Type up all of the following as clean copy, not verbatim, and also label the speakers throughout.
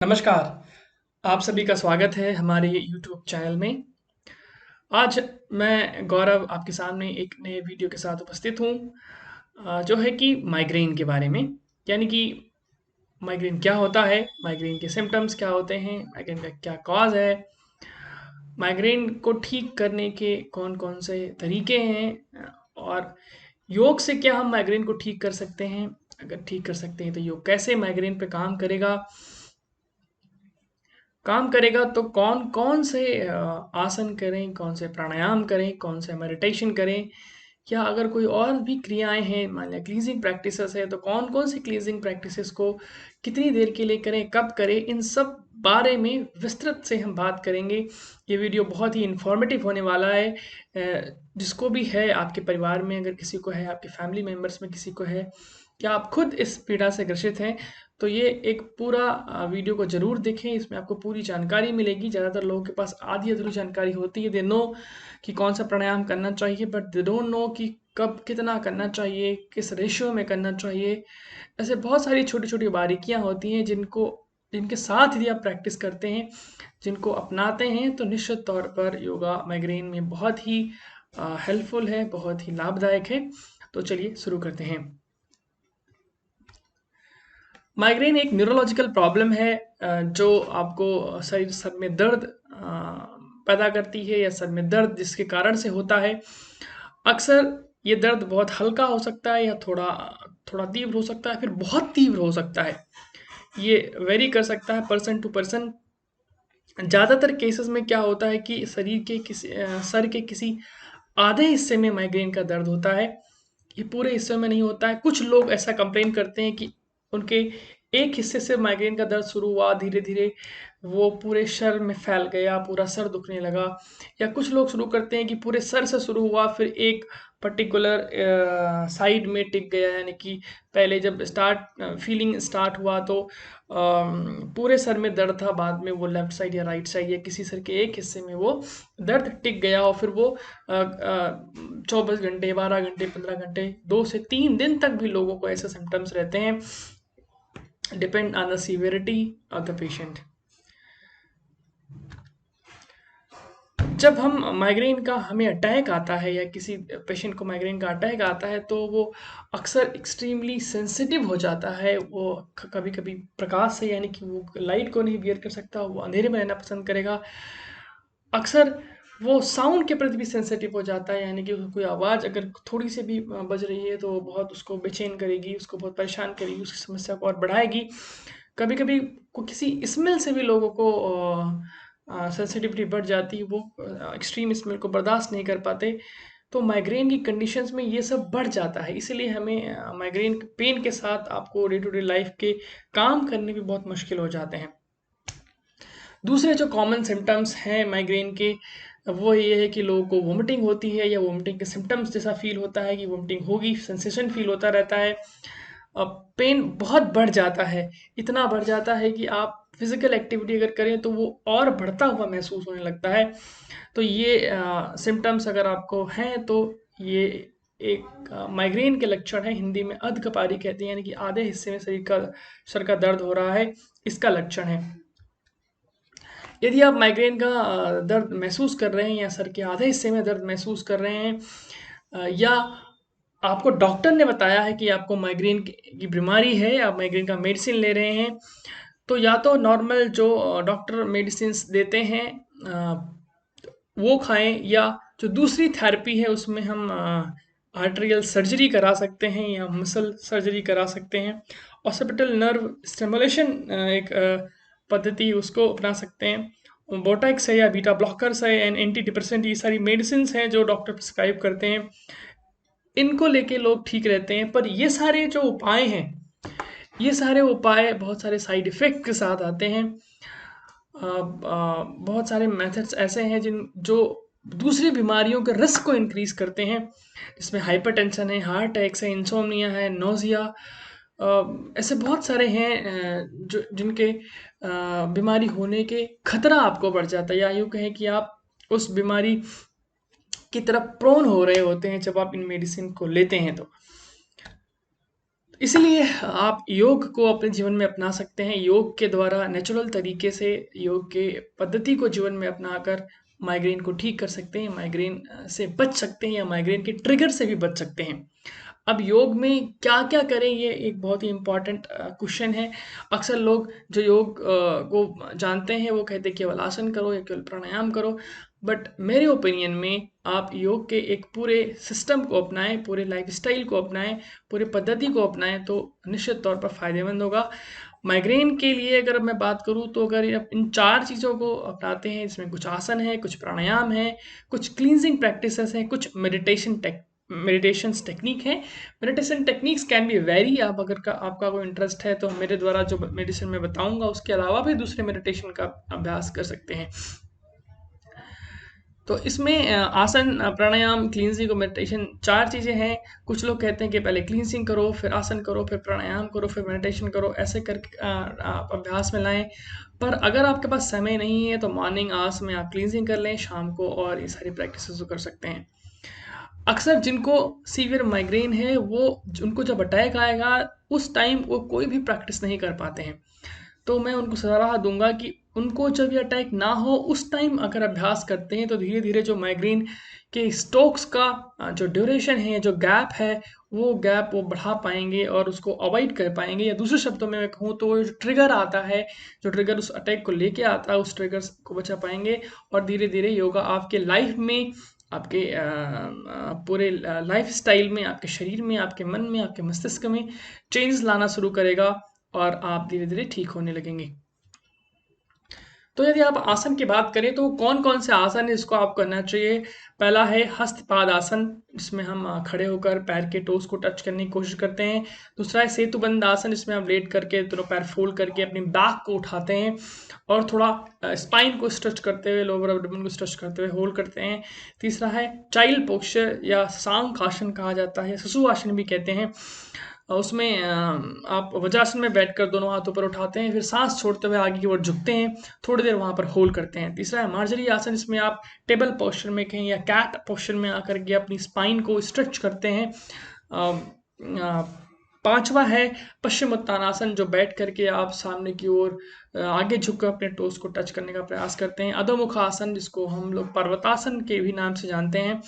Speaker 1: नमस्कार, आप सभी का स्वागत है हमारे यूट्यूब चैनल में। आज मैं गौरव आपके सामने एक नए वीडियो के साथ उपस्थित हूँ जो है कि माइग्रेन के बारे में। यानी कि माइग्रेन क्या होता है, माइग्रेन के सिम्पटम्स क्या होते हैं, माइग्रेन का क्या कॉज़ है, माइग्रेन को ठीक करने के कौन-कौन से तरीके हैं और योग से क्या हम माइग्रेन को ठीक कर सकते हैं? अगर ठीक कर सकते हैं तो योग कैसे माइग्रेन पे काम करेगा तो कौन-कौन से आसन करें, कौन से प्राणायाम करें, कौन से मेडिटेशन करें, या अगर कोई और भी क्रियाएँ हैं, मान लिया क्लीज़िंग प्रैक्टिसेस है, तो कौन-कौन सी क्लीज़िंग प्रैक्टिसेस को कितनी देर के लिए करें, कब करें, इन सब बारे में विस्तृत से हम बात करेंगे। ये वीडियो बहुत ही इन्फॉर्मेटिव होने वाला है। जिसको भी है आपके परिवार में अगर किसी को है, आपके फैमिली मेंबर्स में किसी को है, या आप खुद इस पीड़ा से ग्रसित हैं, तो ये एक पूरा वीडियो को ज़रूर देखें। इसमें आपको पूरी जानकारी मिलेगी। ज़्यादातर लोगों के पास आधी-अधूरी जानकारी होती है। दे नो कि कौन-सा प्राणायाम करना चाहिए, बट दे डोंट नो कि कब कितना करना चाहिए, किस रेशियो में करना चाहिए। ऐसे बहुत सारी छोटी-छोटी बारीकियाँ होती हैं जिनके साथ यदि आप प्रैक्टिस करते हैं, जिनको अपनाते हैं, तो निश्चित तौर पर योगा माइग्रेन में बहुत ही हेल्पफुल है, बहुत ही लाभदायक है। तो चलिए शुरू करते हैं। माइग्रेन एक न्यूरोलॉजिकल प्रॉब्लम है जो आपको सर में दर्द पैदा करती है, या सर में दर्द जिसके कारण से होता है। अक्सर ये दर्द बहुत हल्का हो सकता है, या थोड़ा थोड़ा तीव्र हो सकता है, फिर बहुत तीव्र हो सकता है। ये वेरी कर सकता है पर्सन टू पर्सन। ज़्यादातर केसेस में क्या होता है कि सर के किसी आधे हिस्से में माइग्रेन का दर्द होता है। ये पूरे हिस्से में नहीं होता है। कुछ लोग ऐसा कंप्लेन करते हैं कि उनके एक हिस्से से माइग्रेन का दर्द शुरू हुआ, धीरे-धीरे वो पूरे सर में फैल गया, पूरा सर दुखने लगा। या कुछ लोग शुरू करते हैं कि पूरे सर से शुरू हुआ, फिर एक पर्टिकुलर साइड में टिक गया, यानी कि पहले जब फीलिंग स्टार्ट हुआ तो पूरे सर में दर्द था, बाद में वो लेफ्ट साइड या राइट साइड या किसी सर के एक हिस्से में वो दर्द टिक गया, और फिर वो 24 घंटे, 12 घंटे, 15 घंटे, 2 से 3 दिन तक भी लोगों को ऐसे सिम्पटम्स रहते हैं। Depend on the severity of the patient. जब हम माइग्रेन का हमें अटैक आता है, या किसी पेशेंट को माइग्रेन का अटैक आता है, तो वो अक्सर एक्सट्रीमली सेंसिटिव हो जाता है। वो कभी-कभी प्रकाश से, यानी कि वो लाइट को नहीं बियर कर सकता, वो अंधेरे में रहना पसंद करेगा। अक्सर वो साउंड के प्रति भी सेंसिटिव हो जाता है, यानी कि कोई आवाज़ अगर थोड़ी सी भी बज रही है तो बहुत उसको बेचैन करेगी, उसको बहुत परेशान करेगी, उसकी समस्या को और बढ़ाएगी। कभी-कभी किसी स्मेल से भी लोगों को सेंसिटिविटी बढ़ जाती है, वो एक्सट्रीम स्मेल को बर्दाश्त नहीं कर पाते। तो माइग्रेन की कंडीशंस में ये सब बढ़ जाता है, इसीलिए हमें माइग्रेन पेन के साथ आपको डे टू डे लाइफ के काम करने भी बहुत मुश्किल हो जाते हैं। दूसरे जो कॉमन सिम्पटम्स हैं माइग्रेन के, वो ये है कि लोगों को वोमिटिंग होती है, या वोमिटिंग के सिम्पटम्स जैसा फील होता है कि वोमिटिंग होगी, सेंसेशन फील होता रहता है। पेन बहुत बढ़ जाता है, इतना बढ़ जाता है कि आप फिजिकल एक्टिविटी अगर करें तो वो और बढ़ता हुआ महसूस होने लगता है। तो ये सिम्पटम्स अगर आपको हैं, तो ये एक माइग्रेन के लक्षण है। हिंदी में अधकपारी कहते हैं, यानी कि आधे हिस्से में सर का दर्द हो रहा है, इसका लक्षण है। यदि आप माइग्रेन का दर्द महसूस कर रहे हैं, या सर के आधे हिस्से में दर्द महसूस कर रहे हैं, या आपको डॉक्टर ने बताया है कि आपको माइग्रेन की बीमारी है, आप माइग्रेन का मेडिसिन ले रहे हैं, तो या तो नॉर्मल जो डॉक्टर मेडिसिन्स देते हैं वो खाएं, या जो दूसरी थेरेपी है उसमें हम आर्टेरियल सर्जरी करा सकते हैं, या मसल सर्जरी करा सकते हैं। ऑक्सीपिटल नर्व स्टिमुलेशन एक पद्धति, उसको अपना सकते हैं। बोटैक्स है, या बीटा ब्लॉकर्स है, एंड एंटी डिप्रेसेंट, ये सारी मेडिसिन हैं जो डॉक्टर प्रिस्क्राइब करते हैं। इनको लेके लोग ठीक रहते हैं। पर ये सारे जो उपाय हैं, ये सारे उपाय बहुत सारे साइड इफ़ेक्ट के साथ आते हैं। बहुत सारे मेथड्स ऐसे हैं जो दूसरी बीमारियों के रिस्क को इंक्रीज़ करते हैं, जिसमें हाइपरटेंशन है, हार्ट अटैक्स है, इंसोम्निया है, नोज़िया, ऐसे बहुत सारे हैं जो जिनके बीमारी होने के खतरा आपको बढ़ जाता है, या यूँ कहें कि आप उस बीमारी की तरफ प्रोन हो रहे होते हैं जब आप इन मेडिसिन को लेते हैं तो। इसलिए आप योग को अपने जीवन में अपना सकते हैं। योग के द्वारा नेचुरल तरीके से योग के पद्धति को जीवन में अपनाकर माइग्रेन को ठीक कर सकते हैं, माइग्रेन से बच सकते हैं या माइग्रेन के ट्रिगर से भी बच सकते हैं। अब योग में क्या-क्या करें, ये एक बहुत ही इम्पोर्टेंट क्वेश्चन है। अक्सर लोग जो योग को जानते हैं वो कहते हैं केवल आसन करो या केवल प्राणायाम करो। बट मेरे ओपिनियन में आप योग के एक पूरे सिस्टम को अपनाएं, पूरे लाइफस्टाइल को अपनाएं, पूरे पद्धति को अपनाएं तो निश्चित तौर पर फायदेमंद होगा। माइग्रेन के लिए अगर मैं बात करूं तो अगर आप इन 4 चीज़ों को अपनाते हैं, इसमें कुछ आसन है, कुछ प्राणायाम है, कुछ क्लींजिंग प्रैक्टिसेस हैं, कुछ मेडिटेशंस टेक्निक है। Meditation techniques can be very, आप अगर आपका कोई इंटरेस्ट है तो मेरे द्वारा जो मेडिसिन मैं बताऊंगा उसके अलावा भी दूसरे मेडिटेशन का अभ्यास कर सकते हैं। तो इसमें आसन, प्राणायाम, क्लींजिंग और मेडिटेशन 4 चीज़ें हैं। कुछ लोग कहते हैं कि पहले क्लींजिंग करो, फिर आसन करो, फिर प्राणायाम करो, फिर मेडिटेशन करो, ऐसे करके आप अभ्यास में लाएं। पर अगर आपके पास समय नहीं है तो मॉर्निंग आवर्स में आप क्लींजिंग कर लें, शाम को और ये सारी प्रैक्टिसेस कर सकते हैं। अक्सर जिनको सीवियर माइग्रेन है वो उनको जब अटैक आएगा उस टाइम वो कोई भी प्रैक्टिस नहीं कर पाते हैं। तो मैं उनको सलाह दूंगा कि उनको जब ये अटैक ना हो उस टाइम अगर अभ्यास करते हैं तो धीरे धीरे जो माइग्रेन के स्ट्रोक्स का जो ड्यूरेशन है, जो गैप है, वो गैप वो बढ़ा पाएंगे और उसको अवॉइड कर पाएंगे। या दूसरे शब्दों में मैं कहूँ तो वो जो ट्रिगर आता है, जो ट्रिगर उस अटैक को लेके आता है, उस ट्रिगर को बचा पाएंगे और धीरे धीरे योगा आपके लाइफ में, आपके पूरे लाइफ स्टाइल में, आपके शरीर में, आपके मन में, आपके मस्तिष्क में चेंज लाना शुरू करेगा और आप धीरे धीरे ठीक होने लगेंगे। तो यदि आप आसन की बात करें तो कौन कौन से आसन है इसको आप करना चाहिए। पहला है हस्तपाद आसन, जिसमें हम खड़े होकर पैर के टोस को टच करने की कोशिश करते हैं। दूसरा है सेतुबंद आसन, इसमें हम लेट करके दोनों पैर फोल्ड करके अपनी बैक को उठाते हैं और थोड़ा स्पाइन को स्ट्रेच करते हुए, लोअर एब्डोमेन को स्ट्रेच करते हुए होल्ड करते हैं। तीसरा है चाइल्ड पोस्चर या सांख आसन कहा जाता है, शिशु आसन भी कहते हैं। उसमें आप वज्रासन में बैठकर दोनों हाथ ऊपर उठाते हैं, फिर सांस छोड़ते हुए आगे की ओर झुकते हैं, थोड़ी देर वहां पर होल्ड करते हैं। तीसरा है मार्जरी आसन, इसमें आप टेबल पोस्चर में कहें या कैट पोस्चर में आकर के अपनी स्पाइन को स्ट्रेच करते हैं। पांचवा है पश्चिम उत्तानासन, जो बैठ करके आप सामने की ओर आगे झुककर अपने टोस को टच करने का प्रयास करते हैं। अधोमुख आसन, जिसको हम लोग पर्वतासन के भी नाम से जानते हैं।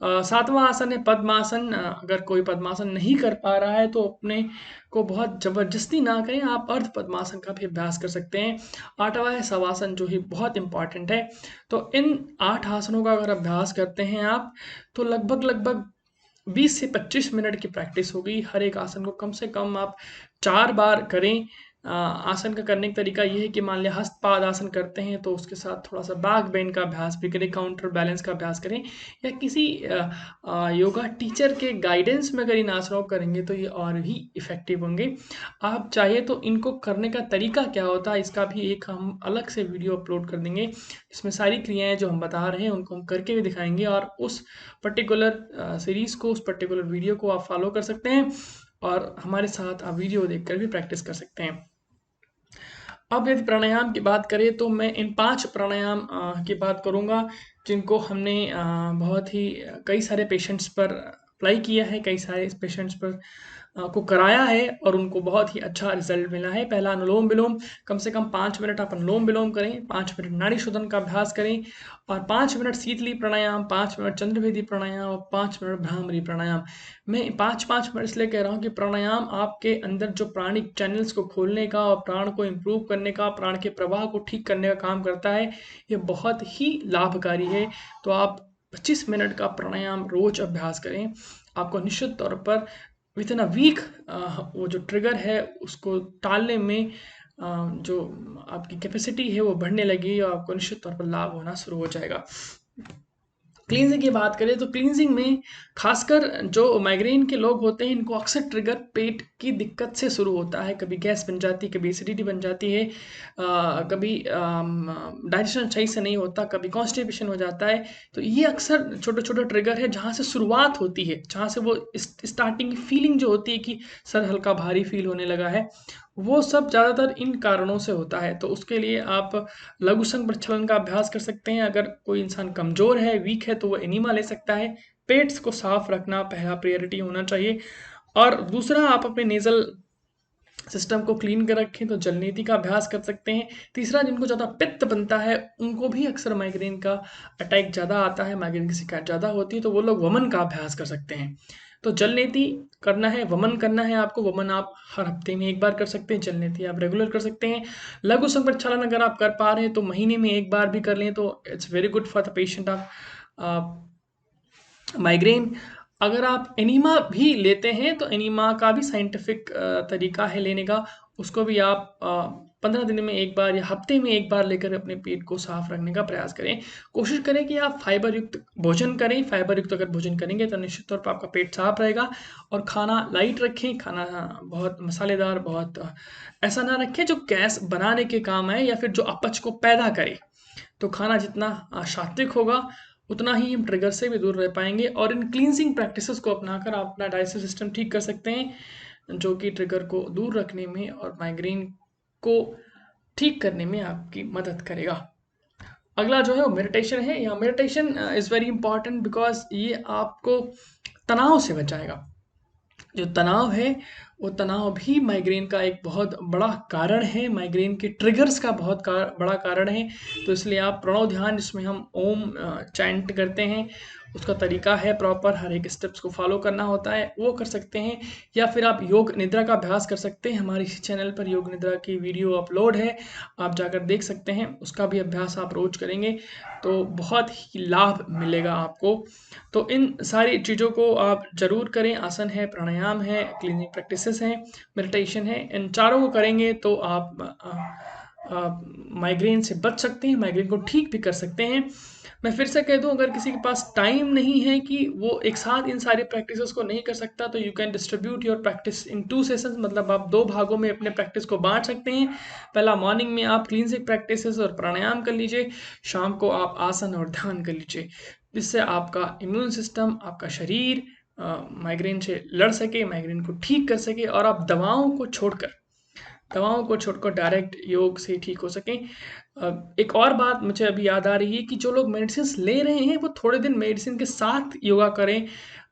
Speaker 1: सातवां आसन है पद्मासन। अगर कोई पद्मासन नहीं कर पा रहा है तो अपने को बहुत जबरदस्ती ना करें, आप अर्ध पद्मासन का भी अभ्यास कर सकते हैं। आठवां है शवासन, जो ही बहुत इंपॉर्टेंट है। तो इन 8 आसनों का अगर अभ्यास करते हैं आप तो लगभग लगभग 20 से 25 मिनट की प्रैक्टिस होगी। हर एक आसन को कम से कम आप 4 बार करें। आसन का करने का तरीका ये है कि मान लिया हस्तपाद आसन करते हैं तो उसके साथ थोड़ा सा बैक बेंड का अभ्यास भी करें, काउंटर बैलेंस का अभ्यास करें, या किसी योगा टीचर के गाइडेंस में अगर इन आसनों को करेंगे तो ये और भी इफेक्टिव होंगे। आप चाहे तो इनको करने का तरीका क्या होता है इसका भी एक हम अलग से वीडियो अपलोड कर देंगे। इसमें सारी क्रियाएं जो हम बता रहे हैं उनको हम करके भी दिखाएंगे और उस पर्टिकुलर सीरीज को, उस पर्टिकुलर वीडियो को आप फॉलो कर सकते हैं और हमारे साथ आप वीडियो देखकर भी प्रैक्टिस कर सकते हैं। अब यदि प्राणायाम की बात करें तो मैं इन 5 प्राणायाम की बात करूंगा जिनको हमने बहुत ही कई सारे पेशेंट्स पर अप्लाई किया है, कई सारे पेशेंट्स पर को कराया है और उनको बहुत ही अच्छा रिजल्ट मिला है। पहला अनुलोम विलोम, कम से कम 5 मिनट आप अनुलोम विलोम करें, 5 मिनट नाड़ी शोधन का अभ्यास करें और 5 मिनट शीतली प्राणायाम, 5 मिनट चंद्रभेदी प्राणायाम और 5 मिनट भ्रामरी प्राणायाम। मैं 5-5 मिनट इसलिए कह रहा हूँ कि प्राणायाम आपके अंदर जो प्राणिक चैनल्स को खोलने का और प्राण को इम्प्रूव करने का, प्राण के प्रवाह को ठीक करने का काम करता है। ये बहुत ही लाभकारी है। तो आप 25 मिनट का प्राणायाम रोज अभ्यास करें, आपको निश्चित तौर पर विद इन अ वीक वो जो ट्रिगर है उसको टालने में जो आपकी कैपेसिटी है वो बढ़ने लगेगी और आपको निश्चित तौर पर लाभ होना शुरू हो जाएगा। क्लींजिंग की बात करें तो क्लींजिंग में खासकर जो माइग्रेन के लोग होते हैं इनको अक्सर ट्रिगर पेट की दिक्कत से शुरू होता है। कभी गैस बन जाती है, कभी एसिडिटी बन जाती है, कभी डाइजेशन सही से नहीं होता, कभी कॉन्स्टिपेशन हो जाता है। तो ये अक्सर छोटे छोटे ट्रिगर है जहाँ से शुरुआत होती है, जहाँ से वो स्टार्टिंग फीलिंग जो होती है कि सर हल्का भारी फील होने लगा है, वो सब ज़्यादातर इन कारणों से होता है। तो उसके लिए आप लघु संग प्रक्षालन का अभ्यास कर सकते हैं। अगर कोई इंसान कमज़ोर है, वीक है, तो वो एनिमा ले सकता है। पेट्स को साफ रखना पहला प्रायोरिटी होना चाहिए। और दूसरा, आप अपने नेज़ल सिस्टम को क्लीन कर रखें तो जलनेति का अभ्यास कर सकते हैं। तीसरा, जिनको ज़्यादा पित्त बनता है उनको भी अक्सर माइग्रेन का अटैक ज़्यादा आता है, माइग्रेन की शिकायत ज़्यादा होती है, तो वो लोग वमन का अभ्यास कर सकते हैं। तो जलनेति करना है, वमन करना है आपको। वमन आप हर हफ्ते में 1 बार कर सकते हैं, जलनेति आप रेगुलर कर सकते हैं। लघु संप्रक्षालन अगर आप कर पा रहे हैं तो महीने में 1 बार भी कर लें तो it's very good for the patient of migraine. अगर आप एनीमा भी लेते हैं तो एनीमा का भी साइंटिफिक तरीका है लेने का। उसको भी आप 15 दिन में 1 बार या हफ्ते में 1 बार लेकर अपने पेट को साफ रखने का प्रयास करें। कोशिश करें कि आप फाइबर युक्त भोजन करें। फाइबर युक्त अगर भोजन करेंगे तो निश्चित तौर पर आपका पेट साफ रहेगा। और खाना लाइट रखें, खाना बहुत मसालेदार, बहुत ऐसा ना रखें जो गैस बनाने के काम आए या फिर जो अपच को पैदा करे। तो खाना जितना सात्विक होगा उतना ही हम ट्रिगर से भी दूर रह पाएंगे। और इन क्लींजिंग प्रैक्टिसेस को अपनाकर आप अपना डाइजेस्टिव सिस्टम ठीक कर सकते हैं, जो कि ट्रिगर को दूर रखने में और माइग्रेन को ठीक करने में आपकी मदद करेगा। अगला जो है वो मेडिटेशन है। या meditation is very important because ये आपको तनाव से बचाएगा। जो तनाव है वो तनाव भी माइग्रेन का एक बहुत बड़ा कारण है, माइग्रेन के ट्रिगर्स का बहुत बड़ा कारण है। तो इसलिए आप प्रणव ध्यान, जिसमें हम ओम चैंट करते हैं, उसका तरीका है प्रॉपर, हर एक स्टेप्स को फॉलो करना होता है, वो कर सकते हैं। या फिर आप योग निद्रा का अभ्यास कर सकते हैं। हमारे इसी चैनल पर योग निद्रा की वीडियो अपलोड है, आप जाकर देख सकते हैं। उसका भी अभ्यास आप रोज करेंगे तो बहुत ही लाभ मिलेगा आपको। तो इन सारी चीज़ों को आप ज़रूर करें। आसन है, प्राणायाम है, क्लीनिंग प्रैक्टिसेस हैं, मेडिटेशन है। इन चारों को करेंगे तो आप माइग्रेन से बच सकते हैं, माइग्रेन को ठीक भी कर सकते हैं। मैं फिर से कह दूं, अगर किसी के पास टाइम नहीं है कि वो एक साथ इन सारी प्रैक्टिसेस को नहीं कर सकता, तो you can distribute your practice in 2 sessions. मतलब आप 2 भागों में अपने प्रैक्टिस को बांट सकते हैं। पहला, मॉर्निंग में आप क्लींजिंग प्रैक्टिसेस और प्राणायाम कर लीजिए, शाम को आप आसन और ध्यान कर लीजिए, जिससे आपका इम्यून सिस्टम, आपका शरीर माइग्रेन से लड़ सके, माइग्रेन को ठीक कर सके, और आप दवाओं को छोड़कर डायरेक्ट योग से ठीक हो सकें। एक और बात मुझे अभी याद आ रही है कि जो लोग मेडिसिन ले रहे हैं वो थोड़े दिन मेडिसिन के साथ योगा करें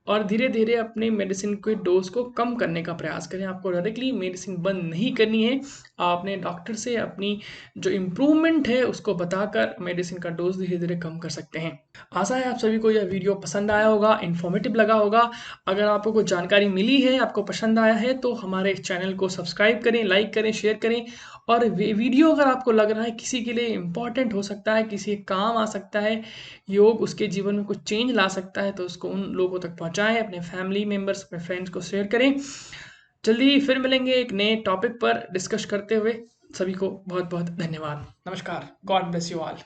Speaker 1: और धीरे धीरे अपने मेडिसिन के डोज को कम करने का प्रयास करें। आपको डायरेक्टली मेडिसिन बंद नहीं करनी है। आप अपने डॉक्टर से अपनी जो इम्प्रूवमेंट है उसको बताकर मेडिसिन का डोज धीरे धीरे कम कर सकते हैं। आशा है आप सभी को यह वीडियो पसंद आया होगा, इन्फॉर्मेटिव लगा होगा। अगर आपको कुछ जानकारी मिली है, आपको पसंद आया है, तो हमारे चैनल को सब्सक्राइब करें, लाइक करें, शेयर करें। और वीडियो अगर आपको लग रहा है किसी के लिए इम्पॉर्टेंट हो सकता है, किसी के काम आ सकता है, योग उसके जीवन में कुछ चेंज ला सकता है, तो उसको उन लोगों तक पहुंचाएं, अपने फैमिली मेम्बर्स, अपने फ्रेंड्स को शेयर करें। जल्दी फिर मिलेंगे एक नए टॉपिक पर डिस्कस करते हुए। सभी को बहुत बहुत धन्यवाद। नमस्कार। God bless you all.